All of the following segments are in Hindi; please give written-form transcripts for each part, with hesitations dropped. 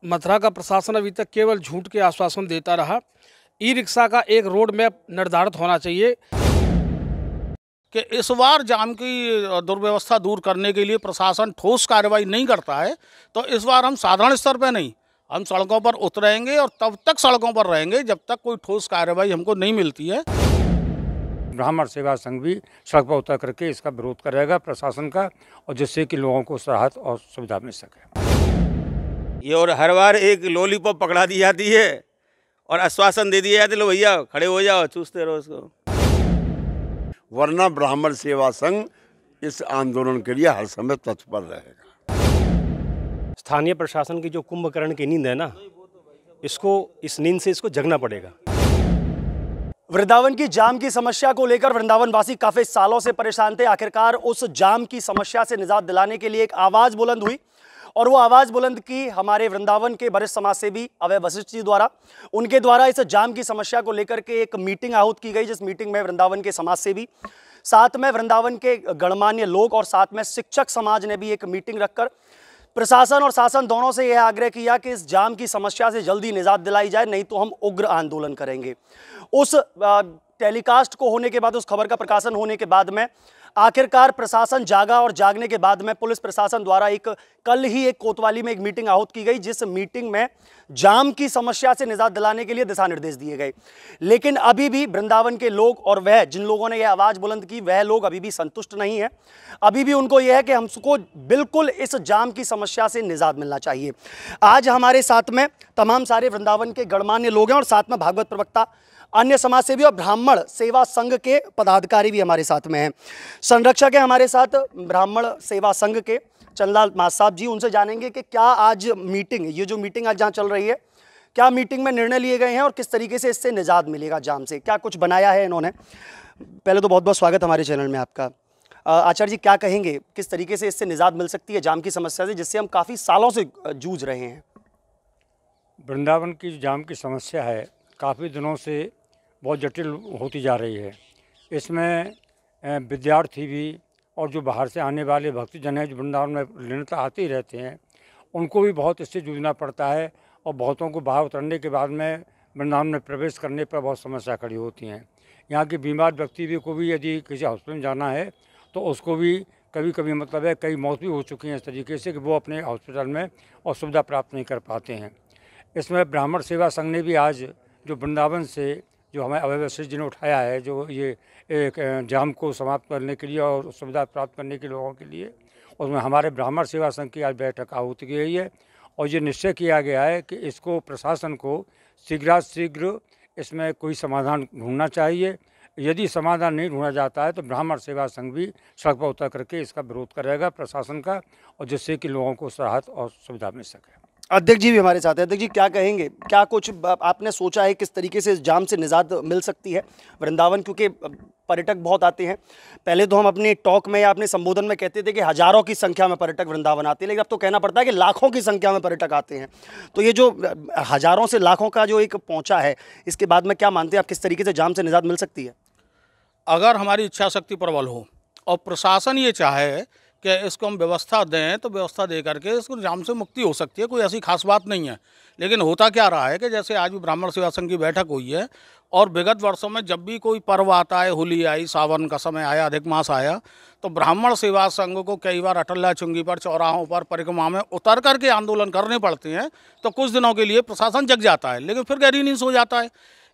मथुरा का प्रशासन अभी तक केवल झूठ के आश्वासन देता रहा। ई रिक्शा का एक रोड मैप निर्धारित होना चाहिए कि इस बार जाम की दुर्व्यवस्था दूर करने के लिए प्रशासन ठोस कार्रवाई नहीं करता है, तो इस बार हम साधारण स्तर पर नहीं, हम सड़कों पर उतरेंगे और तब तक सड़कों पर रहेंगे जब तक कोई ठोस कार्रवाई हमको नहीं मिलती है। ब्राह्मण सेवा संघ भी सड़क पर उतर करके इसका विरोध करेगा प्रशासन का, और जिससे कि लोगों को राहत और सुविधा मिल सके। ये और हर बार एक लॉलीपॉप पकड़ा दी जाती है और आश्वासन दे दिया जाता है, लो भैया खड़े हो जाओ, चूसते रहो इसको। वरना ब्राह्मण सेवा संघ इस आंदोलन के लिए हर समय तत्पर रहेगा। स्थानीय प्रशासन की जो कुंभकर्ण की नींद है ना, इस नींद से इसको जगना पड़ेगा। वृंदावन की जाम की समस्या को लेकर वृंदावन वासी काफी सालों से परेशान थे। आखिरकार उस जाम की समस्या से निजात दिलाने के लिए एक आवाज बुलंद हुई, और वो आवाज बुलंद की हमारे वृंदावन के वरिष्ठ समाजसेवी अभय वशिष्ठ जी द्वारा। उनके द्वारा इस जाम की समस्या को लेकर के एक मीटिंग आहूत की गई, जिस मीटिंग में वृंदावन के समाजसेवी, साथ में वृंदावन के गणमान्य लोग और साथ में शिक्षक समाज ने भी एक मीटिंग रखकर प्रशासन और शासन दोनों से यह आग्रह किया कि इस जाम की समस्या से जल्दी निजात दिलाई जाए, नहीं तो हम उग्र आंदोलन करेंगे। उस टेलीकास्ट को होने के बाद, उस खबर का प्रकाशन होने के बाद में आखिरकार प्रशासन जागा, और जागने के बाद में पुलिस प्रशासन द्वारा कल ही एक कोतवाली में एक मीटिंग आहूत की गई, जिस मीटिंग में जाम की समस्या से निजात दिलाने के लिए दिशा निर्देश दिए गए। लेकिन अभी भी वृंदावन के लोग और वह जिन लोगों ने यह आवाज बुलंद की, वह लोग अभी भी संतुष्ट नहीं है। अभी भी उनको यह है कि हमको बिल्कुल इस जाम की समस्या से निजात मिलना चाहिए। आज हमारे साथ में तमाम सारे वृंदावन के गणमान्य लोग हैं, और साथ में भागवत प्रवक्ता, अन्य समाजसेवी और ब्राह्मण सेवा संघ के पदाधिकारी भी हमारे साथ में हैं। संरक्षक है हमारे साथ ब्राह्मण सेवा संघ के चंदलाल मास साहब जी। उनसे जानेंगे कि क्या आज मीटिंग, ये जो मीटिंग आज जहाँ चल रही है, क्या मीटिंग में निर्णय लिए गए हैं और किस तरीके से इससे निजात मिलेगा जाम से, क्या कुछ बनाया है इन्होंने। पहले तो बहुत बहुत स्वागत हमारे चैनल में आपका। आचार्य जी, क्या कहेंगे, किस तरीके से इससे निजात मिल सकती है जाम की समस्या से, जिससे हम काफ़ी सालों से जूझ रहे हैं। वृंदावन की जाम की समस्या है, काफ़ी दिनों से बहुत जटिल होती जा रही है। इसमें विद्यार्थी भी और जो बाहर से आने वाले भक्तजन हैं, जो वृंदावन में निरंतर आते ही रहते हैं, उनको भी बहुत इससे जूझना पड़ता है, और बहुतों को बाहर उतरने के बाद में वृंदावन में प्रवेश करने पर बहुत समस्या खड़ी होती हैं। यहाँ के बीमार व्यक्ति भी को भी यदि किसी हॉस्पिटल में जाना है तो उसको भी कभी कभी मतलब है कई मौत भी हो चुकी हैं इस तरीके से कि वो अपने हॉस्पिटल में और सुविधा प्राप्त नहीं कर पाते हैं। इसमें ब्राह्मण सेवा संघ ने भी आज जो वृंदावन से जो हमें अभय वशिष्ठ जी ने उठाया है, जो ये एक जाम को समाप्त करने के लिए और सुविधा प्राप्त करने के लोगों के लिए, उसमें हमारे ब्राह्मण सेवा संघ की आज बैठक आहूत की गई है, और ये निश्चय किया गया है कि इसको प्रशासन को शीघ्र इसमें कोई समाधान ढूंढना चाहिए। यदि समाधान नहीं ढूंढा जाता है तो ब्राह्मण सेवा संघ भी सड़क पर उतर करके इसका विरोध करेगा प्रशासन का, और जिससे कि लोगों को राहत और सुविधा मिल सके। अध्यक्ष जी भी हमारे साथ है। अध्यक्ष जी, क्या कहेंगे, क्या कुछ आपने सोचा है किस तरीके से इस जाम से निजात मिल सकती है वृंदावन, क्योंकि पर्यटक बहुत आते हैं। पहले तो हम अपने टॉक में या अपने संबोधन में कहते थे कि हजारों की संख्या में पर्यटक वृंदावन आते हैं, लेकिन अब तो कहना पड़ता है कि लाखों की संख्या में पर्यटक आते हैं। तो ये जो हजारों से लाखों का जो एक पहुंचा है, इसके बाद में क्या मानते हैं आप, किस तरीके से जाम से निजात मिल सकती है? अगर हमारी इच्छा शक्ति प्रबल हो और प्रशासन ये चाहे कि इसको हम व्यवस्था दें, तो व्यवस्था दे करके इसको जाम से मुक्ति हो सकती है। कोई ऐसी खास बात नहीं है। लेकिन होता क्या रहा है कि जैसे आज भी ब्राह्मण सेवा संघ की बैठक हुई है, और विगत वर्षों में जब भी कोई पर्व आता है, होली आई, सावन का समय आया, अधिक मास आया, तो ब्राह्मण सेवा संघ को कई बार अटल्ला चुंगी पर, चौराहों पर, परिक्रमा में उतर करके आंदोलन करने पड़ते हैं। तो कुछ दिनों के लिए प्रशासन जग जाता है, लेकिन फिर गहरी नींद सो जाता है।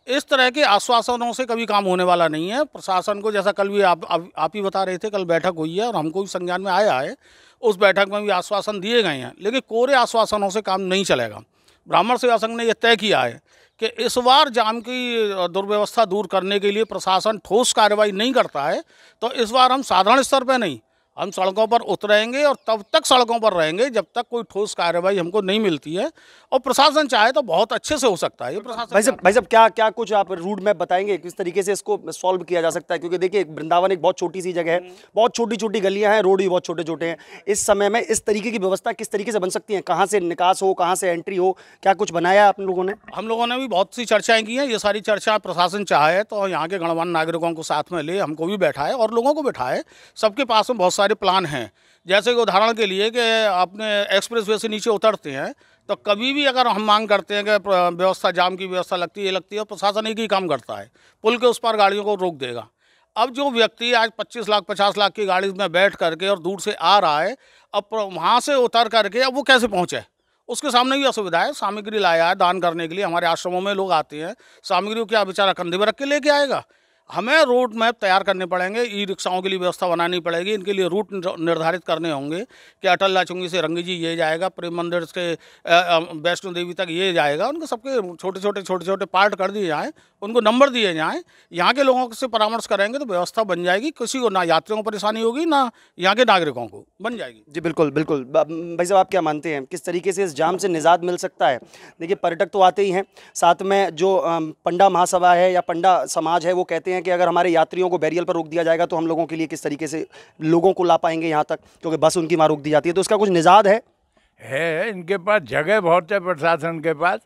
इस तरह के आश्वासनों से कभी काम होने वाला नहीं है। प्रशासन को, जैसा कल भी आप ही बता रहे थे, कल बैठक हुई है और हमको भी संज्ञान में आया है, उस बैठक में भी आश्वासन दिए गए हैं, लेकिन कोरे आश्वासनों से काम नहीं चलेगा। ब्राह्मण सेवा संघ ने यह तय किया है कि इस बार जाम की दुर्व्यवस्था दूर करने के लिए प्रशासन ठोस कार्रवाई नहीं करता है, तो इस बार हम साधारण स्तर पर नहीं, हम सड़कों पर उतरेंगे और तब तक सड़कों पर रहेंगे जब तक कोई ठोस कार्रवाई हमको नहीं मिलती है। और प्रशासन चाहे तो बहुत अच्छे से हो सकता है ये प्रशासन। भाई साहब, क्या कुछ आप रूट मैप बताएंगे, किस तरीके से इसको सॉल्व किया जा सकता है? क्योंकि देखिए, वृंदावन एक बहुत छोटी सी जगह है, बहुत छोटी छोटी गलियां हैं, रोड भी बहुत छोटे छोटे हैं। इस समय में इस तरीके की व्यवस्था किस तरीके से बन सकती है? कहाँ से निकास हो, कहाँ से एंट्री हो, क्या कुछ बनाया है आप लोगों ने? हम लोगों ने भी बहुत सी चर्चाएं की हैं। ये सारी चर्चा प्रशासन चाहे तो यहाँ के गणमान्य नागरिकों को साथ में ले, हमको भी बैठाए और लोगों को बैठाए। सबके पास में बहुत सारे प्लान हैं। जैसे कि उदाहरण के लिए कि आपने एक्सप्रेस वे से नीचे उतरते हैं तो कभी भी अगर हम मांग करते हैं कि व्यवस्था, जाम की व्यवस्था लगती है, ये लगती है, प्रशासन एक ही काम करता है, पुल के उस पार गाड़ियों को रोक देगा। अब जो व्यक्ति आज 25 लाख 50 लाख की गाड़ी में बैठ करके और दूर से आ रहा है, अब वहाँ से उतर करके अब वो कैसे पहुँचे, उसके सामने भी असुविधा है। सामग्री लाया है दान करने के लिए, हमारे आश्रमों में लोग आते हैं, सामग्री को क्या बेचारा कंधे पर रख के लेके आएगा। हमें रोड मैप तैयार करने पड़ेंगे, ई रिक्शाओं के लिए व्यवस्था बनानी पड़ेगी, इनके लिए रूट निर्धारित करने होंगे कि अटल लाचुंगी से रंगी जी ये जाएगा, प्रेम मंदिर से वैष्णो देवी तक ये जाएगा, उनके सबके छोटे छोटे पार्ट कर दिए जाएँ, उनको नंबर दिए जाएँ। यहाँ के लोगों से परामर्श करेंगे तो व्यवस्था बन जाएगी, किसी को ना यात्रियों को परेशानी होगी ना यहाँ के नागरिकों को, बन जाएगी। जी बिल्कुल बिल्कुल। भाई साहब, आप क्या मानते हैं किस तरीके से इस जाम से निजात मिल सकता है? देखिए, पर्यटक तो आते ही हैं, साथ में जो पंडा महासभा है या पंडा समाज है वो कहते हैं कि अगर हमारे यात्रियों को बैरियर पर रोक दिया जाएगा तो हम लोगों के लिए किस तरीके से लोगों को ला पाएंगे यहाँ तक, क्योंकि बस उनकी वहाँ रोक दी जाती है। तो इसका कुछ निजात है इनके पास, जगह बहुत है प्रशासन के पास।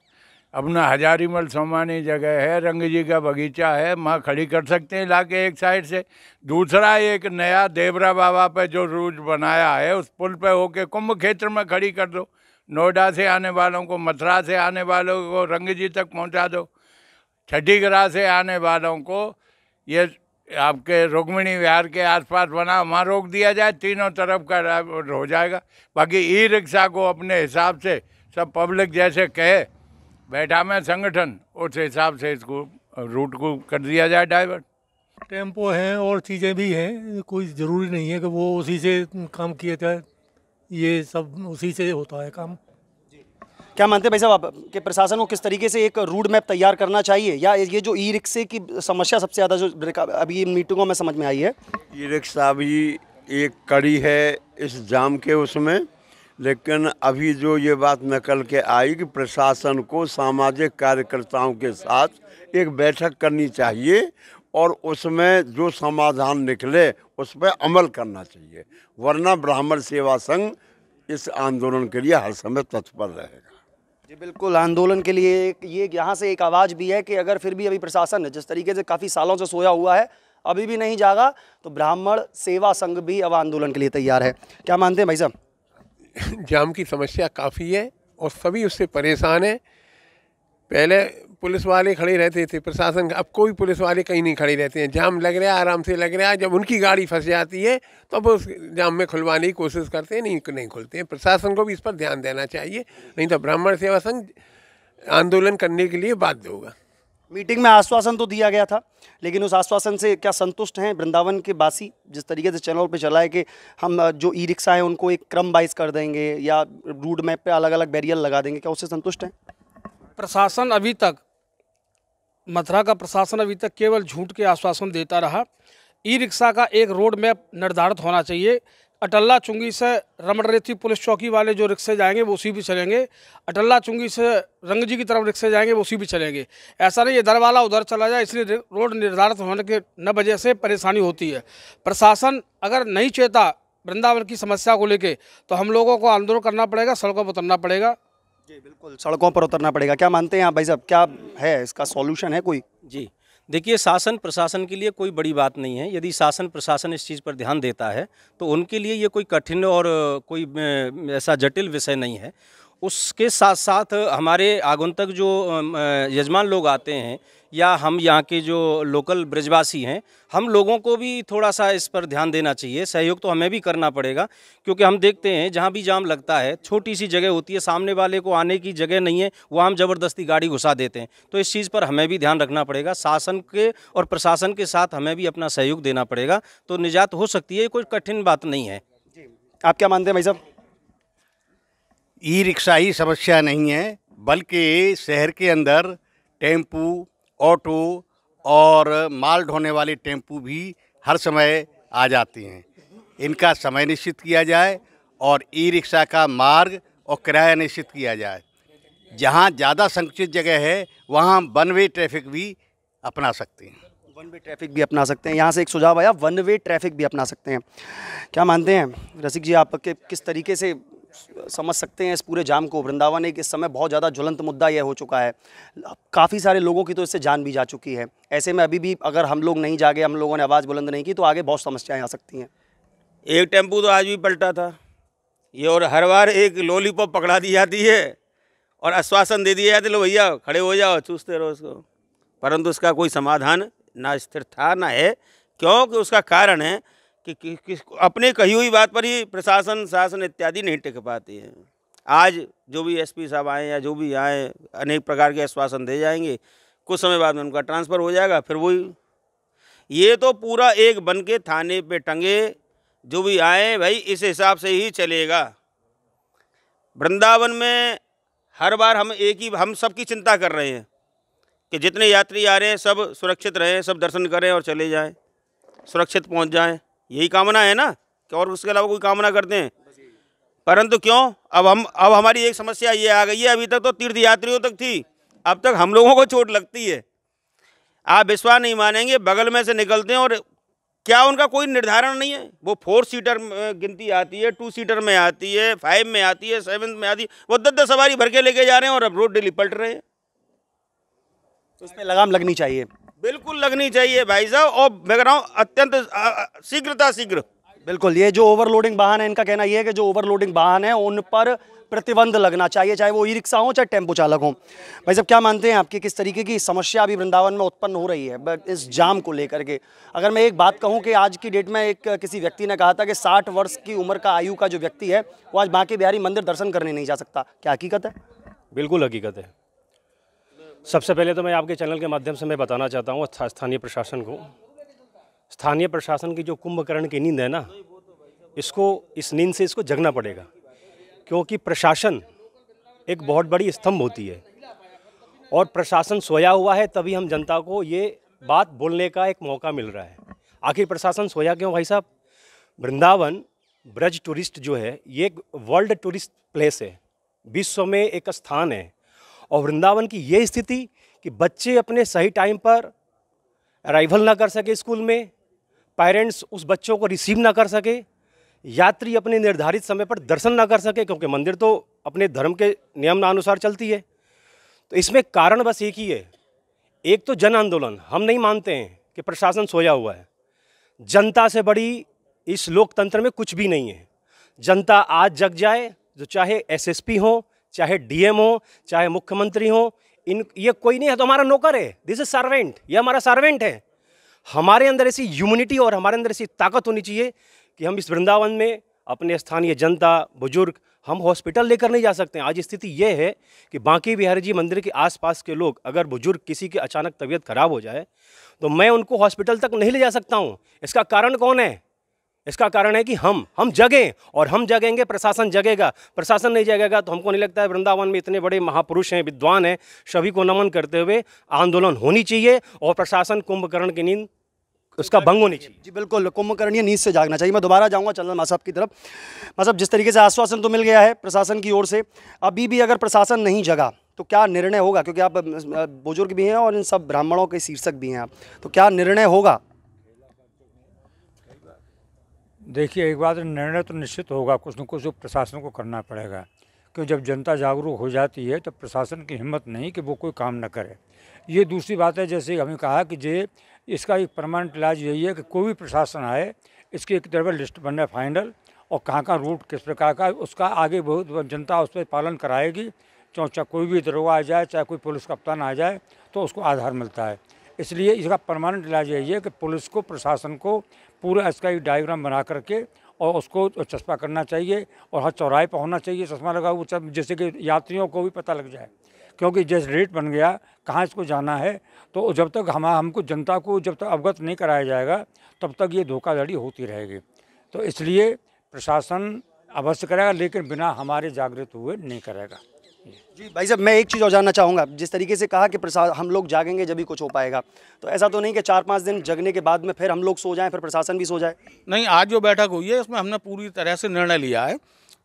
अपना हजारीमल सोमानी जगह है, रंग जी का बगीचा है, वहाँ खड़ी कर सकते हैं लाके एक साइड से। दूसरा, एक नया देवरा बाबा पे जो रूट बनाया है उस पुल पे होके कुंभ क्षेत्र में खड़ी कर दो। नोएडा से आने वालों को, मथुरा से आने वालों को रंग जी तक पहुँचा दो। छठीगढ़ से आने वालों को ये आपके रुक्मिणी विहार के आसपास बना, वहाँ रोक दिया जाए, तीनों तरफ का हो जाएगा। बाकी ई रिक्शा को अपने हिसाब से सब पब्लिक जैसे कहे बैठा में संगठन, उस हिसाब से इसको रूट को कर दिया जाए डाइवर्ट। टेम्पो हैं और चीज़ें भी हैं, कोई ज़रूरी नहीं है कि वो उसी से काम किया जाए, ये सब उसी से होता है काम। क्या मानते हैं भाई साहब आप कि प्रशासन को किस तरीके से एक रूट मैप तैयार करना चाहिए, या ये जो ई रिक्शे की समस्या सबसे ज़्यादा जो अभी इन मीटिंगों में समझ में आई है? ई रिक्शा भी एक कड़ी है इस जाम के उसमें, लेकिन अभी जो ये बात निकल के आई कि प्रशासन को सामाजिक कार्यकर्ताओं के साथ एक बैठक करनी चाहिए और उसमें जो समाधान निकले उस पर अमल करना चाहिए, वरना ब्राह्मण सेवा संघ इस आंदोलन के लिए हर समय तत्पर रहेगा। जी बिल्कुल, आंदोलन के लिए ये यहाँ से एक आवाज़ भी है कि अगर फिर भी अभी प्रशासन जिस तरीके से काफ़ी सालों से सोया हुआ है, अभी भी नहीं जागा, तो ब्राह्मण सेवा संघ भी अब आंदोलन के लिए तैयार है। क्या मानते हैं भाई साहब? जाम की समस्या काफ़ी है और सभी उससे परेशान हैं। पहले पुलिस वाले खड़े रहते थे प्रशासन, अब कोई पुलिस वाले कहीं नहीं खड़े रहते हैं। जाम लग रहा है, आराम से लग रहा है, जब उनकी गाड़ी फंस जाती है तो अब उस जाम में खुलवाने की कोशिश करते हैं, नहीं खुलते हैं। प्रशासन को भी इस पर ध्यान देना चाहिए, नहीं तो ब्राह्मण सेवा संघ आंदोलन करने के लिए बाध्य होगा। मीटिंग में आश्वासन तो दिया गया था, लेकिन उस आश्वासन से क्या संतुष्ट हैं वृंदावन के वासी? जिस तरीके से चैनल पे चला है कि हम जो ई रिक्शा है उनको एक क्रम वाइज कर देंगे या रूट मैप पे अलग अलग बैरियर लगा देंगे, क्या उससे संतुष्ट हैं? प्रशासन अभी तक, मथुरा का प्रशासन अभी तक केवल झूठ के आश्वासन देता रहा। ई रिक्शा का एक रोड मैप निर्धारित होना चाहिए। अटल्ला चुंगी से रमणरेती पुलिस चौकी वाले जो रिक्शे जाएंगे वो उसी भी चलेंगे, अटल्ला चुंगी से रंग जी की तरफ रिक्शे जाएंगे वो उसी भी चलेंगे। ऐसा नहीं इधर वाला उधर चला जाए, इसलिए रोड निर्धारित होने के न वजह से परेशानी होती है। प्रशासन अगर नहीं चेता वृंदावन की समस्या को लेके तो हम लोगों को आंदोलन करना पड़ेगा, सड़कों पर उतरना पड़ेगा। जी बिल्कुल, सड़कों पर उतरना पड़ेगा। क्या मानते हैं आप भाई साहब, क्या है इसका सॉल्यूशन है कोई? जी देखिए, शासन प्रशासन के लिए कोई बड़ी बात नहीं है। यदि शासन प्रशासन इस चीज़ पर ध्यान देता है तो उनके लिए ये कोई कठिन और कोई ऐसा जटिल विषय नहीं है। उसके साथ साथ हमारे आगंतुक जो यजमान लोग आते हैं या हम यहाँ के जो लोकल ब्रजवासी हैं, हम लोगों को भी थोड़ा सा इस पर ध्यान देना चाहिए। सहयोग तो हमें भी करना पड़ेगा, क्योंकि हम देखते हैं जहाँ भी जाम लगता है छोटी सी जगह होती है, सामने वाले को आने की जगह नहीं है, वहाँ हम ज़बरदस्ती गाड़ी घुसा देते हैं। तो इस चीज़ पर हमें भी ध्यान रखना पड़ेगा। शासन के और प्रशासन के साथ हमें भी अपना सहयोग देना पड़ेगा, तो निजात हो सकती है। कोई कठिन बात नहीं है। आप क्या मानते हैं भाई साहब? ई रिक्शा ही समस्या नहीं है, बल्कि शहर के अंदर टेम्पू, ऑटो और माल ढोने वाले टेम्पू भी हर समय आ जाते हैं। इनका समय निश्चित किया जाए और ई रिक्शा का मार्ग और किराया निश्चित किया जाए। जहां ज़्यादा संकुचित जगह है वहां वन वे ट्रैफिक भी अपना सकते हैं। वन वे ट्रैफिक भी अपना सकते हैं। यहाँ से एक सुझाव आया, वन वे ट्रैफिक भी अपना सकते हैं। क्या मानते हैं रसिक जी, आप किस तरीके से समझ सकते हैं इस पूरे जाम को? वृंदावन एक इस समय बहुत ज़्यादा ज्वलंत मुद्दा यह हो चुका है, काफ़ी सारे लोगों की तो इससे जान भी जा चुकी है। ऐसे में अभी भी अगर हम लोग नहीं जागे, हम लोगों ने आवाज़ बुलंद नहीं की, तो आगे बहुत समस्याएं आ सकती हैं। एक टेम्पू तो आज भी पलटा था ये, और हर बार एक लॉलीपॉप पकड़ा दी जाती है और आश्वासन दे दिया जाते लो भैया खड़े हो जाओ, चूसते रहो उसको, परंतु उसका कोई समाधान ना स्थिर था ना है। क्योंकि उसका कारण है कि अपने कही हुई बात पर ही प्रशासन शासन इत्यादि नहीं टिक पाती है। आज जो भी एसपी साहब आए या जो भी आए अनेक प्रकार के आश्वासन दे जाएंगे, कुछ समय बाद में उनका ट्रांसफ़र हो जाएगा, फिर वही ये तो पूरा एक बन के थाने पे टंगे, जो भी आए भाई इस हिसाब से ही चलेगा। वृंदावन में हर बार हम सबकी चिंता कर रहे हैं कि जितने यात्री आ रहे हैं सब सुरक्षित रहें, सब दर्शन करें और चले जाएं, सुरक्षित पहुंच जाएं, यही कामना है ना, कि और उसके अलावा कोई कामना करते हैं। परंतु क्यों अब हमारी एक समस्या ये आ गई है, अभी तक तो तीर्थ यात्रियों तक थी, अब तक हम लोगों को चोट लगती है। आप विश्वास नहीं मानेंगे, बगल में से निकलते हैं और क्या उनका कोई निर्धारण नहीं है। वो 4 सीटर गिनती आती है, 2 सीटर में आती है, 5 में आती है, 7 में आती है, वो 10 सवारी भर के लेके जा रहे हैं और अब रोड डेली पलट रहे हैं। तो इसमें लगाम लगनी चाहिए, बिल्कुल लगनी चाहिए भाई साहब, और मैं कह रहा हूँ अत्यंत शीघ्र। बिल्कुल, ये जो ओवरलोडिंग वाहन है, इनका कहना ये है कि जो ओवरलोडिंग वाहन है उन पर प्रतिबंध लगना चाहिए, चाहे वो ई रिक्शा हो चाहे टेम्पो चालक हो। भाई साहब, क्या मानते हैं आपकी किस तरीके की समस्या अभी वृंदावन में उत्पन्न हो रही है इस जाम को लेकर के? अगर मैं एक बात कहूं कि आज की डेट में किसी व्यक्ति ने कहा था कि 60 वर्ष की उम्र का आयु का जो व्यक्ति है वो आज बांके बिहारी मंदिर दर्शन करने नहीं जा सकता, क्या हकीकत है? बिल्कुल हकीकत है। सबसे पहले तो मैं आपके चैनल के माध्यम से मैं बताना चाहता हूँ स्थानीय प्रशासन को, स्थानीय प्रशासन की जो कुंभकर्ण की नींद है ना, इस नींद से इसको जगना पड़ेगा, क्योंकि प्रशासन एक बहुत बड़ी स्तंभ होती है और प्रशासन सोया हुआ है, तभी हम जनता को ये बात बोलने का एक मौका मिल रहा है। आखिर प्रशासन सोया क्यों भाई साहब? वृंदावन ब्रज टूरिस्ट जो है ये एक वर्ल्ड टूरिस्ट प्लेस है, विश्व में एक स्थान है, और वृंदावन की ये स्थिति कि बच्चे अपने सही टाइम पर अराइवल ना कर सके स्कूल में, पेरेंट्स उस बच्चों को रिसीव ना कर सके, यात्री अपने निर्धारित समय पर दर्शन ना कर सके, क्योंकि मंदिर तो अपने धर्म के नियम अनुसार चलती है। तो इसमें कारण बस एक ही है, एक तो जन आंदोलन। हम नहीं मानते हैं कि प्रशासन सोया हुआ है, जनता से बड़ी इस लोकतंत्र में कुछ भी नहीं है। जनता आज जग जाए, जो चाहे एसएसपी हो, चाहे डीएम हो, चाहे मुख्यमंत्री हो, ये कोई नहीं है तो हमारा नौकर है, दिस इज सर्वेंट, ये हमारा सर्वेंट है। हमारे अंदर ऐसी ह्यूमनिटी और हमारे अंदर ऐसी ताकत होनी चाहिए कि हम इस वृंदावन में अपने स्थानीय जनता, बुजुर्ग, हम हॉस्पिटल लेकर नहीं जा सकते हैं। आज स्थिति ये है कि बांके बिहारी जी मंदिर के आसपास के लोग, अगर बुजुर्ग किसी की अचानक तबीयत खराब हो जाए तो मैं उनको हॉस्पिटल तक नहीं ले जा सकता हूँ। इसका कारण कौन है? इसका कारण है कि हम जगें, और हम जगेंगे प्रशासन जगेगा। प्रशासन नहीं जगेगा तो हमको नहीं लगता है वृंदावन में इतने बड़े महापुरुष हैं, विद्वान हैं, सभी को नमन करते हुए आंदोलन होनी चाहिए और प्रशासन कुंभकर्ण की नींद उसका भंग होनी चाहिए। जी बिल्कुल, कुंभकर्णीय नींद से जागना चाहिए। मैं दोबारा जाऊंगा चंदन मां साहब की तरफ। मां साहब, जिस तरीके से आश्वासन तो मिल गया है प्रशासन की ओर से, अभी भी अगर प्रशासन नहीं जगा तो क्या निर्णय होगा? क्योंकि आप बुजुर्ग भी हैं और इन सब ब्राह्मणों के शीर्षक भी हैं आप, तो क्या निर्णय होगा? देखिए, एक बात, निर्णय तो निश्चित होगा, कुछ न कुछ जो प्रशासन को करना पड़ेगा, क्योंकि जब जनता जागरूक हो जाती है तो प्रशासन की हिम्मत नहीं कि वो कोई काम न करे। ये दूसरी बात है, जैसे हमें कहा कि इसका एक परमानेंट इलाज यही है कि कोई भी प्रशासन आए, इसकी एक तरफ लिस्ट बनना फाइनल, और कहाँ रूट किस प्रकार का, उसका आगे बहुत जनता उस पर पालन कराएगी। चाहे कोई भी दरोगा आ जाए, चाहे कोई पुलिस कप्तान आ जाए, तो उसको आधार मिलता है। इसलिए इसका परमानेंट इलाज यही है कि पुलिस को, प्रशासन को पूरा इसका एक डायग्राम बना करके और उसको चस्पा करना चाहिए, और हर चौराहे पर होना चाहिए चश्मा लगा हुआ, जैसे कि यात्रियों को भी पता लग जाए। क्योंकि जैसे रेट बन गया कहाँ इसको जाना है, तो जब तक हमको जनता को जब तक अवगत नहीं कराया जाएगा तब तक ये धोखाधड़ी होती रहेगी। तो इसलिए प्रशासन अवश्य करेगा, लेकिन बिना हमारे जागृत हुए नहीं करेगा। जी भाई साहब, मैं एक चीज़ और जानना चाहूँगा। जिस तरीके से कहा कि हम लोग जागेंगे जब भी कुछ हो पाएगा, तो ऐसा तो नहीं कि 4-5 दिन जगने के बाद में फिर हम लोग सो जाएं, फिर प्रशासन भी सो जाए? नहीं, आज जो बैठक हुई है उसमें हमने पूरी तरह से निर्णय लिया है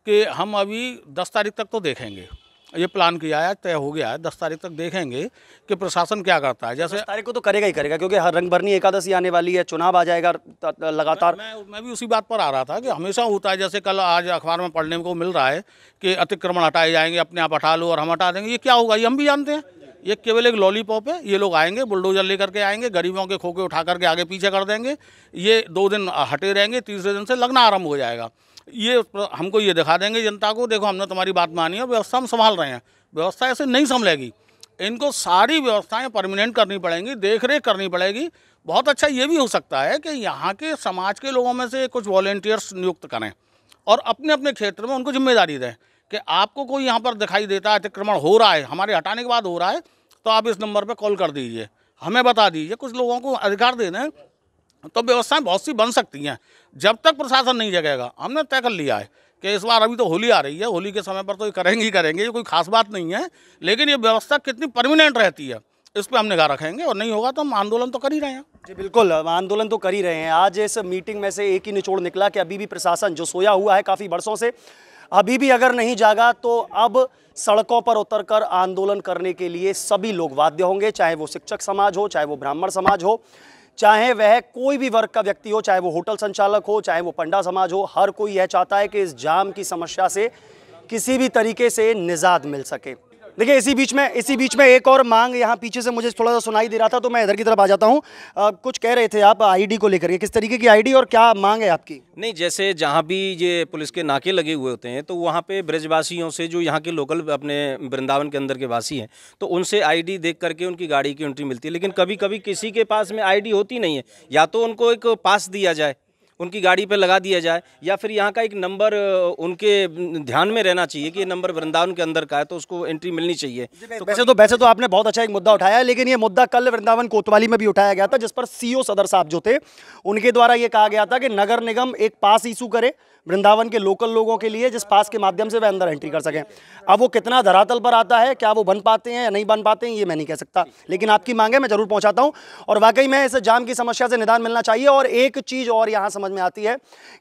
कि हम अभी 10 तारीख तक तो देखेंगे, ये प्लान किया है, तय हो गया है, 10 तारीख तक देखेंगे कि प्रशासन क्या करता है। जैसे 10 तारीख को तो करेगा ही करेगा, क्योंकि हर रंगभरनी एकादशी आने वाली है, चुनाव आ जाएगा लगातार। मैं भी उसी बात पर आ रहा था कि हमेशा होता है, जैसे कल आज अखबार में पढ़ने को मिल रहा है कि अतिक्रमण हटाए जाएंगे, अपने आप हटा लो और हम हटा देंगे। ये क्या होगा, ये हम भी जानते हैं, ये केवल एक लॉलीपॉप है। ये लोग आएंगे, बुलडोजर लेकर के आएंगे, गरीबों के खोखे उठा करके आगे पीछे कर देंगे, ये 2 दिन हटे रहेंगे, तीसरे दिन से लगना आरंभ हो जाएगा। ये हमको ये दिखा देंगे जनता को, देखो हमने तुम्हारी बात मानी है, व्यवस्था हम संभाल रहे हैं। व्यवस्था ऐसे नहीं संभलेगी। इनको सारी व्यवस्थाएं परमानेंट करनी पड़ेंगी, देख रेख करनी पड़ेगी। बहुत अच्छा ये भी हो सकता है कि यहाँ के समाज के लोगों में से कुछ वॉलेंटियर्स नियुक्त करें और अपने अपने क्षेत्र में उनको जिम्मेदारी दें कि आपको कोई यहाँ पर दिखाई देता है अतिक्रमण हो रहा है, हमारे हटाने के बाद हो रहा है, तो आप इस नंबर पर कॉल कर दीजिए, हमें बता दीजिए। कुछ लोगों को अधिकार दे दें तो व्यवस्थाएं बहुत सी बन सकती हैं। जब तक प्रशासन नहीं जगेगा, हमने तय कर लिया है कि इस बार अभी तो होली आ रही है, होली के समय पर तो ये करेंगे ही करेंगे, ये कोई खास बात नहीं है, लेकिन ये व्यवस्था कितनी परमानेंट रहती है इस पर हम निगाह रखेंगे और नहीं होगा तो हम आंदोलन तो कर ही रहे हैं। जी बिल्कुल, आंदोलन तो कर ही रहे हैं। आज इस मीटिंग में से एक ही निचोड़ निकला कि अभी भी प्रशासन जो सोया हुआ है काफ़ी बरसों से, अभी भी अगर नहीं जागा तो अब सड़कों पर उतरकर आंदोलन करने के लिए सभी लोग बाध्य होंगे, चाहे वो शिक्षक समाज हो, चाहे वो ब्राह्मण समाज हो, चाहे वह कोई भी वर्ग का व्यक्ति हो, चाहे वो होटल संचालक हो, चाहे वो पंडा समाज हो। हर कोई यह चाहता है कि इस जाम की समस्या से किसी भी तरीके से निजात मिल सके। देखिए इसी बीच में एक और मांग यहाँ पीछे से मुझे थोड़ा सा सुनाई दे रहा था, तो मैं इधर की तरफ आ जाता हूँ। कुछ कह रहे थे आप आईडी को लेकर के, किस तरीके की आईडी और क्या मांग है आपकी? नहीं, जैसे जहाँ भी ये पुलिस के नाके लगे हुए होते हैं तो वहाँ पे ब्रजवासियों से, जो यहाँ के लोकल अपने वृंदावन के अंदर के वासी हैं, तो उनसे आईडी देख करके उनकी गाड़ी की एंट्री मिलती है। लेकिन कभी कभी किसी के पास में आईडी होती नहीं है, या तो उनको एक पास दिया जाए, उनकी गाड़ी पे लगा दिया जाए, या फिर यहाँ का एक नंबर उनके ध्यान में रहना चाहिए कि ये नंबर वृंदावन के अंदर का है तो उसको एंट्री मिलनी चाहिए। वैसे तो आपने बहुत अच्छा एक मुद्दा उठाया है, लेकिन ये मुद्दा कल वृंदावन कोतवाली में भी उठाया गया था, जिस पर सीओ सदर साहब जो थे उनके द्वारा ये कहा गया था कि नगर निगम एक पास इशू करे वृंदावन के लोकल लोगों के लिए, जिस पास के माध्यम से वे अंदर एंट्री कर सकें। अब वो कितना धरातल पर आता है, क्या वो बन पाते हैं या नहीं बन पाते हैं, ये मैं नहीं कह सकता, लेकिन आपकी मांग है मैं जरूर पहुंचाता हूं। और वाकई में इस जाम की समस्या से निदान मिलना चाहिए। और एक चीज़ और यहाँ समझ में आती है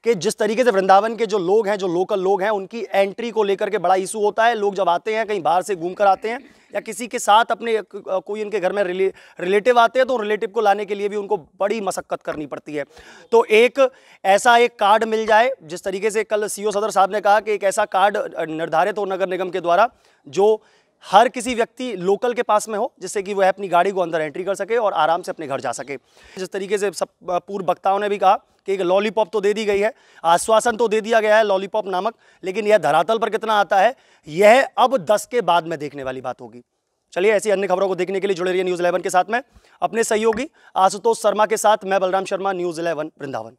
कि जिस तरीके से वृंदावन के जो लोग हैं, जो लोकल लोग हैं, उनकी एंट्री को लेकर के बड़ा इशू होता है। लोग जब आते हैं, कहीं बाहर से घूम कर आते हैं या किसी के साथ अपने कोई इनके घर में रिलेटिव आते हैं, तो रिलेटिव को लाने के लिए भी उनको बड़ी मशक्कत करनी पड़ती है। तो एक ऐसा एक कार्ड मिल जाए, जिस तरीके से कल सीओ सदर साहब ने कहा कि एक ऐसा कार्ड निर्धारित हो नगर निगम के द्वारा जो हर किसी व्यक्ति लोकल के पास में हो, जिससे कि वह अपनी गाड़ी को अंदर एंट्री कर सके और आराम से अपने घर जा सके। जिस तरीके से सब पूर्व वक्ताओं ने भी कहा कि एक लॉलीपॉप तो दे दी गई है, आश्वासन तो दे दिया गया है लॉलीपॉप नामक, लेकिन यह धरातल पर कितना आता है यह अब 10 के बाद में देखने वाली बात होगी। चलिए, ऐसी अन्य खबरों को देखने के लिए जुड़े रहिए न्यूज़ 11 के साथ में। अपने सहयोगी आशुतोष शर्मा के साथ मैं बलराम शर्मा, न्यूज़ 11 वृंदावन।